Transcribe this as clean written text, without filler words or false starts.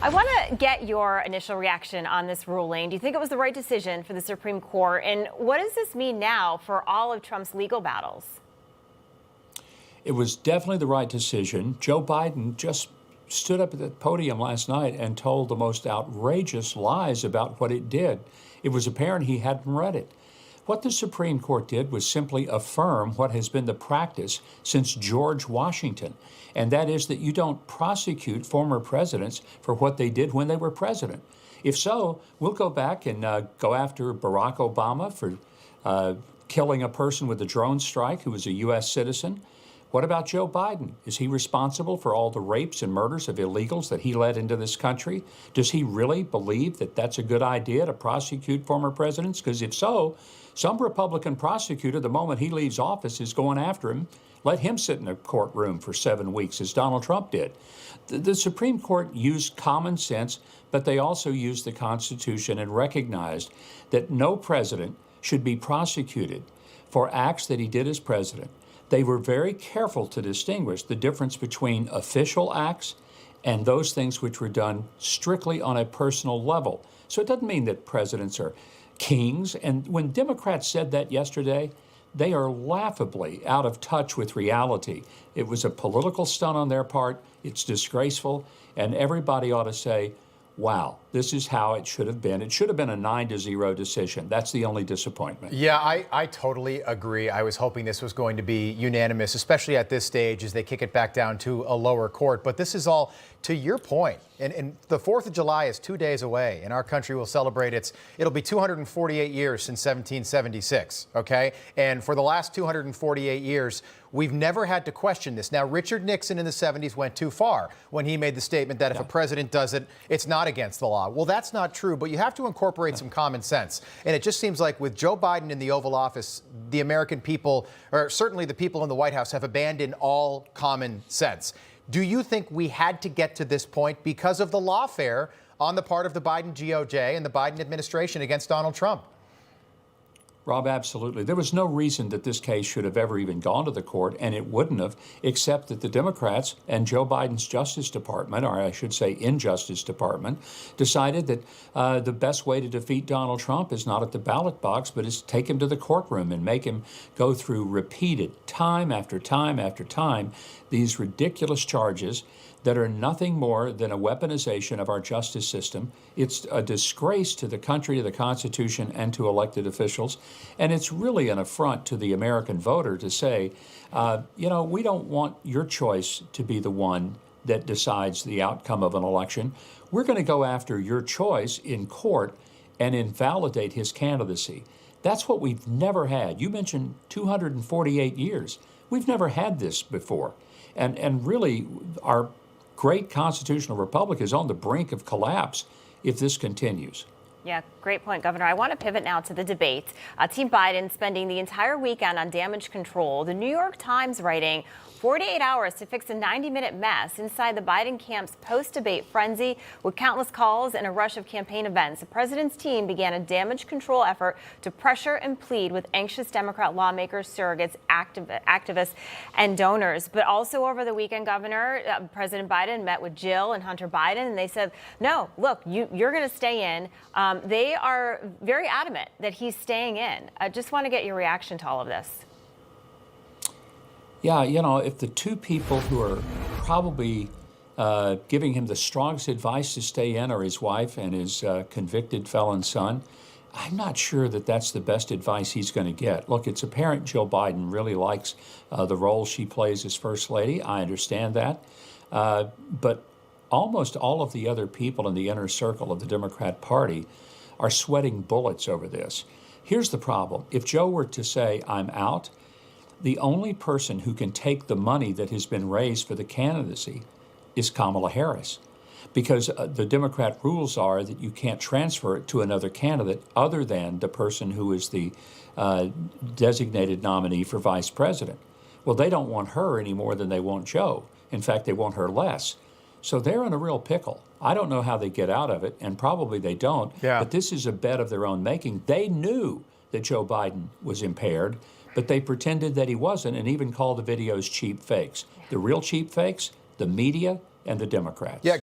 I want to get your initial reaction on this ruling. Do you think it was the right decision for the Supreme Court? And what does this mean now for all of Trump's legal battles? It was definitely the right decision. Joe Biden just stood up at the podium last night and told the most outrageous lies about what it did. It was apparent he hadn't read it. What the Supreme Court did was simply affirm what has been the practice since George Washington, and that is that you don't prosecute former presidents for what they did when they were president. If so, we'll go back and go after Barack Obama for killing a person with a drone strike who was a U.S. citizen. What about Joe Biden? Is he responsible for all the rapes and murders of illegals that he led into this country? Does he really believe that that's a good idea to prosecute former presidents? Because if so, some Republican prosecutor, the moment he leaves office, is going after him. Let him sit in a courtroom for 7 weeks, as Donald Trump did. The Supreme Court used common sense, but they also used the Constitution and recognized that no president should be prosecuted for acts that he did as president. They were very careful to distinguish the difference between official acts and those things which were done strictly on a personal level. So it doesn't mean that presidents are kings. And when Democrats said that yesterday, they are laughably out of touch with reality. It was a political stunt on their part. It's disgraceful. And everybody ought to say, wow, this is how it should have been. It should have been a 9-0 decision. That's the only disappointment. Yeah, I totally agree. I was hoping this was going to be unanimous, especially at this stage as they kick it back down to a lower court. But this is all to your point. And the 4th of July is 2 days away, and our country will celebrate it'll be 248 years since 1776, okay? And for the last 248 years, we've never had to question this. Now, Richard Nixon in the 70s went too far when he made the statement that if a president does it, it's not against the law. Well, that's not true, but you have to incorporate some common sense. And it just seems like with Joe Biden in the Oval Office, the American people, or certainly the people in the White House, have abandoned all common sense. Do you think we had to get to this point because of the lawfare on the part of the Biden GOJ and the Biden administration against Donald Trump? Rob, absolutely. There was no reason that this case should have ever even gone to the court, and it wouldn't have, except that the Democrats and Joe Biden's Justice Department, or I should say Injustice Department, decided that the best way to defeat Donald Trump is not at the ballot box, but is take him to the courtroom and make him go through repeated, time after time after time, these ridiculous charges that are nothing more than a weaponization of our justice system. It's a disgrace to the country, to the Constitution, and to elected officials. And it's really an affront to the American voter to say, we don't want your choice to be the one that decides the outcome of an election. We're going to go after your choice in court and invalidate his candidacy. That's what we've never had. You mentioned 248 years. We've never had this before. And really, our great constitutional republic is on the brink of collapse if this continues. Yeah, great point, Governor. I want to pivot now to the debate. Team Biden spending the entire weekend on damage control. The New York Times writing 48 hours to fix a 90-minute mess inside the Biden camp's post-debate frenzy. With countless calls and a rush of campaign events, the president's team began a damage control effort to pressure and plead with anxious Democrat lawmakers, surrogates, activists, and donors. But also over the weekend, Governor, President Biden met with Jill and Hunter Biden, and they said, no, look, you're going to stay in. They are very adamant that he's staying in. I just want to get your reaction to all of this. Yeah, if the two people who are probably giving him the strongest advice to stay in are his wife and his convicted felon son, I'm not sure that that's the best advice he's going to get. Look, it's apparent Jill Biden really likes the role she plays as First Lady. I understand that. But almost all of the other people in the inner circle of the Democrat Party are sweating bullets over this. Here's the problem. If Joe were to say, I'm out, the only person who can take the money that has been raised for the candidacy is Kamala Harris, because the Democrat rules are that you can't transfer it to another candidate other than the person who is the designated nominee for vice president. Well, they don't want her any more than they want Joe. In fact, they want her less. So they're in a real pickle. I don't know how they get out of it, and probably they don't. Yeah. But this is a bet of their own making. They knew that Joe Biden was impaired, but they pretended that he wasn't and even called the videos cheap fakes. The real cheap fakes, the media and the Democrats. Yeah.